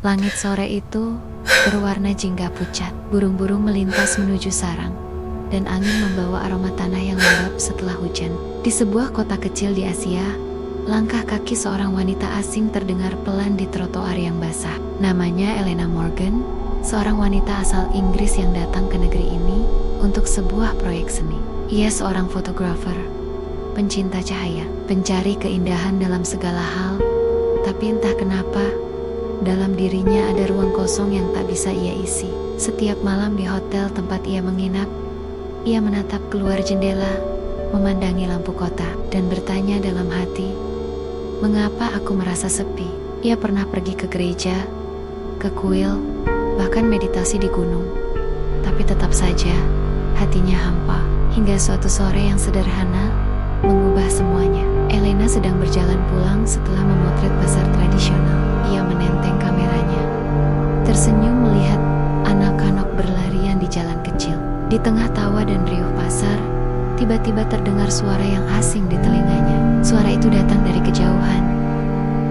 Langit sore itu berwarna jingga pucat. Burung-burung melintas menuju sarang, dan angin membawa aroma tanah yang lembab setelah hujan. Di sebuah kota kecil di Asia, langkah kaki seorang wanita asing terdengar pelan di trotoar yang basah. Namanya Elena Morgan, seorang wanita asal Inggris yang datang ke negeri ini untuk sebuah proyek seni. Ia seorang fotografer, pencinta cahaya, pencari keindahan dalam segala hal, tapi entah kenapa, dalam dirinya ada ruang kosong yang tak bisa ia isi. Setiap malam di hotel tempat ia menginap, ia menatap keluar jendela, memandangi lampu kota, dan bertanya dalam hati, mengapa aku merasa sepi? Ia pernah pergi ke gereja, ke kuil, bahkan meditasi di gunung. Tapi tetap saja, hatinya hampa. Hingga suatu sore yang sederhana, mengubah semuanya. Elena sedang berjalan pulang setelah memotret pasar tradisional. Ia menenteng kameranya, tersenyum melihat anak-anak berlarian di jalan kecil. Di tengah tawa dan riuh pasar, tiba-tiba terdengar suara yang asing di telinganya. Suara itu datang dari kejauhan,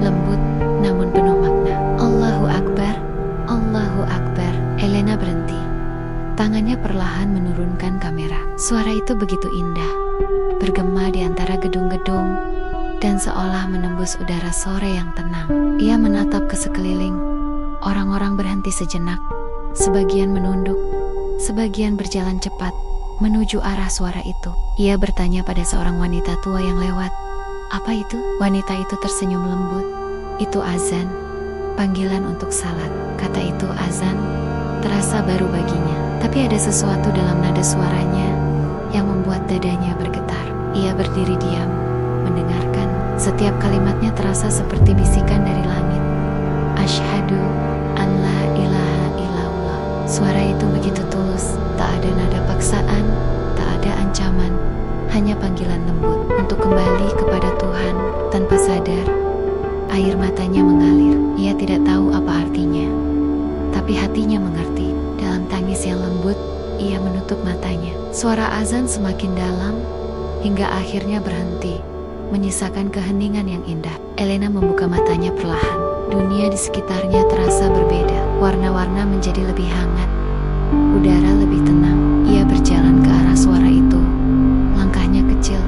lembut namun penuh makna. Allahu Akbar, Allahu Akbar. Elena berhenti. Tangannya perlahan menurunkan kamera. Suara itu begitu indah, bergema di antara gedung-gedung, dan seolah menembus udara sore yang tenang. Ia menatap ke sekeliling. Orang-orang berhenti sejenak, sebagian menunduk, sebagian berjalan cepat menuju arah suara itu. Ia bertanya pada seorang wanita tua yang lewat, "Apa itu?" Wanita itu tersenyum lembut. "Itu azan, panggilan untuk salat." Kata itu azan terasa baru baginya, tapi ada sesuatu dalam nada suaranya yang membuat dadanya bergetar. Ia berdiri diam, mendengarkan. Setiap kalimatnya terasa seperti bisikan dari langit. Asyhadu an la ilaha illallah. Suara itu begitu tulus, tak ada nada paksaan, tak ada ancaman, hanya panggilan lembut untuk kembali kepada Tuhan. Tanpa sadar, air matanya mengalir. Ia tidak tahu apa artinya, tapi hatinya mengerti. Dalam tangis yang lembut, ia menutup matanya. Suara azan semakin dalam, hingga akhirnya berhenti, menyisakan keheningan yang indah. Elena membuka matanya perlahan. Dunia di sekitarnya terasa berbeda. Warna-warna menjadi lebih hangat, udara lebih tenang. Ia berjalan ke arah suara itu. Langkahnya kecil,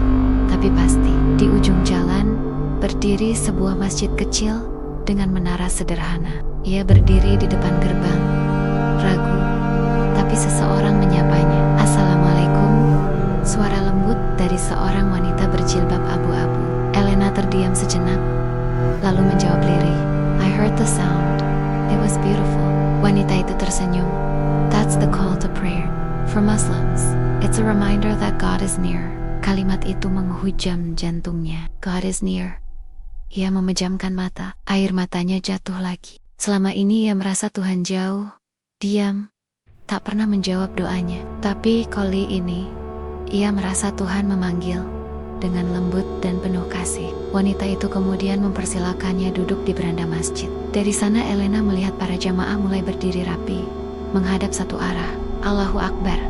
tapi pasti. Di ujung jalan, berdiri sebuah masjid kecil dengan menara sederhana. Ia berdiri di depan gerbang, ragu, tapi seseorang menyapanya. "Assalamualaikum." Suara lembut dari seorang wanita berjilbab abu-abu. Elena terdiam sejenak, lalu menjawab lirih, "I heard the sound. It was beautiful." Wanita itu tersenyum. "That's the call to prayer. For Muslims, it's a reminder that God is near." Kalimat itu menghujam jantungnya. God is near. Ia memejamkan mata. Air matanya jatuh lagi. Selama ini ia merasa Tuhan jauh, diam, tak pernah menjawab doanya. Tapi kali ini, ia merasa Tuhan memanggil dengan lembut dan penuh kasih. Wanita itu kemudian mempersilakannya duduk di beranda masjid. Dari sana Elena melihat para jamaah mulai berdiri rapi, menghadap satu arah. Allahu Akbar.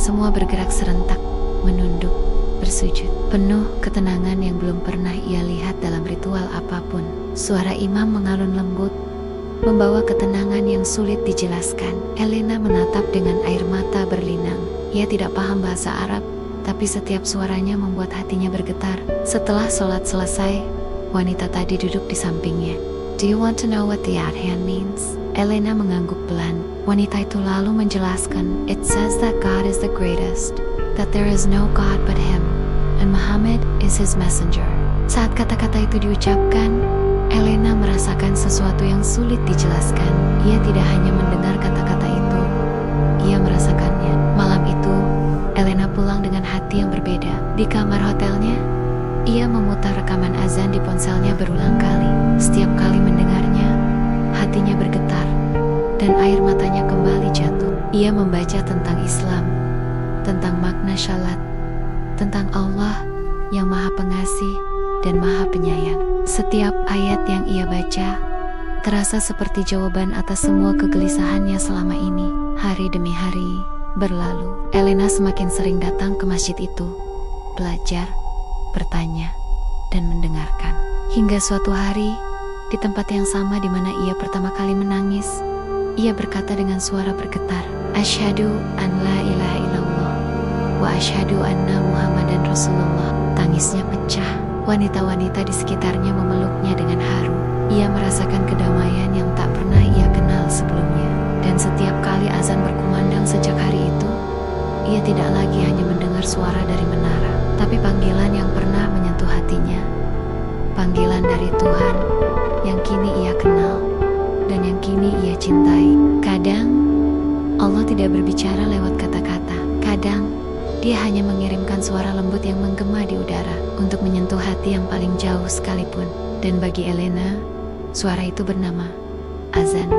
Semua bergerak serentak, menunduk, bersujud. Penuh ketenangan yang belum pernah ia lihat dalam ritual apapun. Suara imam mengalun lembut, membawa ketenangan yang sulit dijelaskan. Elena menatap dengan air mata berlinang. Ia tidak paham bahasa Arab, tapi setiap suaranya membuat hatinya bergetar. Setelah sholat selesai, wanita tadi duduk di sampingnya. "Do you want to know what the adhan means?" Elena mengangguk pelan. Wanita itu lalu menjelaskan, "It says that God is the greatest, that there is no God but Him, and Muhammad is His messenger." Saat kata-kata itu diucapkan, Elena merasakan sesuatu yang sulit dijelaskan. Ia tidak hanya mendengar kata-kata itu, ia merasakannya. Malam itu, Elena pulang dengan hati yang berbeda. Di kamar hotelnya, ia memutar rekaman azan di ponselnya berulang kali. Setiap kali mendengarnya, hatinya bergetar, dan air matanya kembali jatuh. Ia membaca tentang Islam, tentang makna syalat, tentang Allah yang Maha Pengasih dan Maha Penyayang. Setiap ayat yang ia baca terasa seperti jawaban atas semua kegelisahannya selama ini. Hari demi hari berlalu. Elena semakin sering datang ke masjid itu, belajar, bertanya, dan mendengarkan. Hingga suatu hari, Di tempat yang sama di mana ia pertama kali menangis, ia berkata dengan suara bergetar, "Asyhadu an la ilaha illallah wa asyhadu anna Muhammadan Rasulullah." Tangisnya pecah. Wanita-wanita di sekitarnya memeluknya dengan haru. Ia merasakan kedamaian yang tak pernah ia kenal sebelumnya. Dan setiap kali azan berkumandang sejak hari itu, ia tidak lagi hanya mendengar suara dari menara, tapi panggilan yang pernah menyentuh hatinya. Panggilan dari Tuhan yang kini ia kenal dan yang kini ia cintai. Kadang Allah tidak berbicara lewat kata-kata. Kadang Dia hanya mengirimkan suara lembut yang menggema di udara untuk menyentuh hati yang paling jauh sekalipun. Dan bagi Elena, suara itu bernama azan.